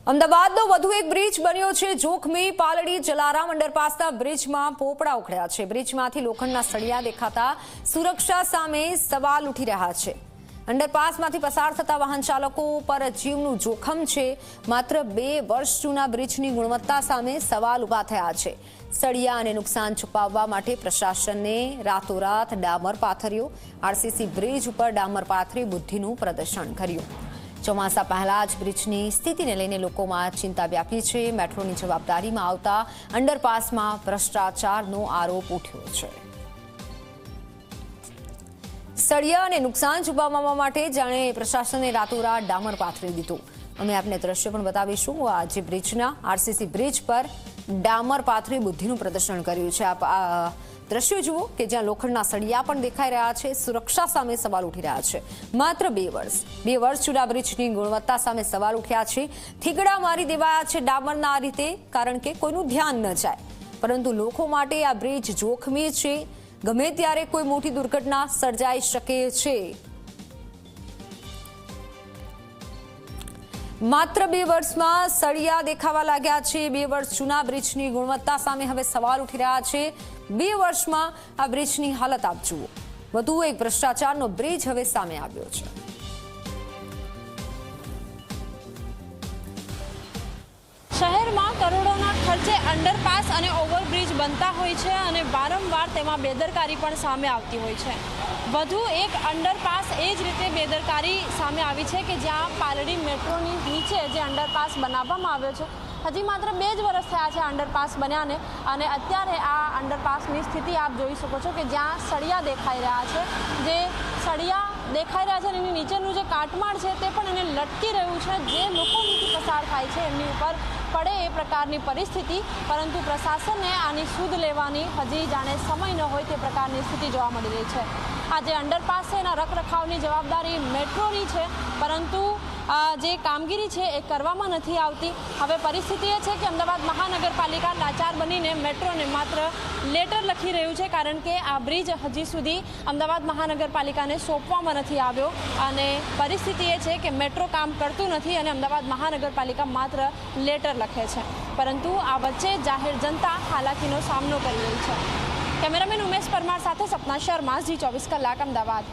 અમદાવાદનો વધુ એક બ્રિજ બન્યો છે જોખમી। પાલડી જલારામ અંડરપાસના બ્રિજમાં પોપડા ઉખડ્યા છે। બ્રિજમાંથી લોખંડના સળિયા દેખાતા સુરક્ષા સામે સવાલ ઉઠી રહ્યા છે। અંડરપાસમાંથી પસાર થતા વાહન ચાલકો પર જીવનું જોખમ છે। માત્ર 2 વર્ષ જૂના બ્રિજની ગુણવત્તા સામે સવાલ ઉભા થયા છે। સળિયા અને નુકસાન છુપાવવા માટે પ્રશાસને રાતોરાત ડામર પાથર્યો। આરસીસી બ્રિજ ઉપર ડામર પાથરી બુદ્ધિનું પ્રદર્શન કર્યું। ચોમાસા પહેલા જ બ્રિજની સ્થિતિને લઈને લોકોમાં ચિંતા વ્યાપી છે। મેટ્રોની જવાબદારીમાં આવતા અંડરપાસમાં ભ્રષ્ટાચારનો આરોપ ઉઠ્યો છે। સળિયા અને નુકસાન છુપાવવા માટે જાણે પ્રશાસને રાતોરાત ડામર પાથરી દીધું। અમે આપને દ્રશ્ય પણ બતાવીશું। આજે બ્રિજના આરસીસી બ્રિજ પર ડામર પાથરી બુદ્ધિનું પ્રદર્શન કર્યું છે। આ દ્રશ્યો જુઓ કે જ્યાં લોખંડના સળિયા પણ દેખાઈ રહ્યા છે। સુરક્ષા સામે સવાલ ઉઠી રહ્યા છે। માત્ર 2 વર્ષ જૂના બ્રિજની ગુણવત્તા સામે સવાલ ઉઠ્યા છે। થીગડા મારી દેવાયા છે ડામરના આ રીતે, કારણ કે કોઈનું ધ્યાન ન જાય। પરંતુ લોકો માટે આ બ્રિજ જોખમી છે। ગમે ત્યારે કોઈ મોટી દુર્ઘટના સર્જાઈ શકે છે। માત્ર 2 વર્ષમાં સળિયા દેખાવા લાગ્યા છે। 2 વર્ષ જૂના બ્રિજની ગુણવત્તા સામે હવે સવાલ ઉઠી રહ્યા છે। 2 વર્ષમાં આ બ્રિજની હાલત આપ જુઓ। વધુ એક ભ્રષ્ટાચારનો બ્રિજ હવે સામે આવ્યો છે। શહેરમાં કરોડોના ખર્ચે અંડરપાસ અને ઓવરબ્રિજ બનતા હોય છે અને વારંવાર તેમાં બેદરકારી પણ સામે આવતી હોય છે। વધુ એક અંડરપાસ એ જ રીતે બેદરકારી સામે આવી છે કે જ્યાં પાલડી મેટ્રોની નીચે જે અંડરપાસ બનાવવામાં આવ્યો છે, હજી માત્ર 2 જ વર્ષ થયા છે અંડરપાસ બન્યાને, અને અત્યારે આ અંડરપાસની સ્થિતિ આપ જોઈ શકો છો કે જ્યાં સળિયા દેખાઈ રહ્યા છે। જે સળિયા દેખાઈ રહ્યા છે અને એની નીચેનું જે કાટમાળ છે તે પણ એને લટકી રહ્યું છે। જે લોકો નીચે પસાર થાય છે એમની ઉપર પડે એ પ્રકારની પરિસ્થિતિ, પરંતુ પ્રશાસનને આની સુધ લેવાની હજી જાણે સમય ન હોય તે પ્રકારની સ્થિતિ જોવા મળી રહી છે। આ જે અંડરપાસ છે એના રખરખાવની જવાબદારી મેટ્રોની છે, પરંતુ જે કામગીરી છે એ કરવામાં નથી આવતી। હવે પરિસ્થિતિ એ છે કે અમદાવાદ મહાનગરપાલિકા લાચાર બનીને મેટ્રોને માત્ર લેટર લખી રહ્યું છે, કારણ કે આ બ્રિજ હજી સુધી અમદાવાદ મહાનગરપાલિકાને સોંપવામાં નથી આવ્યો। અને પરિસ્થિતિ એ છે કે મેટ્રો કામ કરતું નથી અને અમદાવાદ મહાનગરપાલિકા માત્ર લેટર લખે છે, પરંતુ આ વચ્ચે જાહેર જનતા હાલાકીનો સામનો કરી રહી છે। કેમેરામેન ઉમેશ પરમાર સાથે સપના શર્મા, Zee 24 કલાક, અમદાવાદ।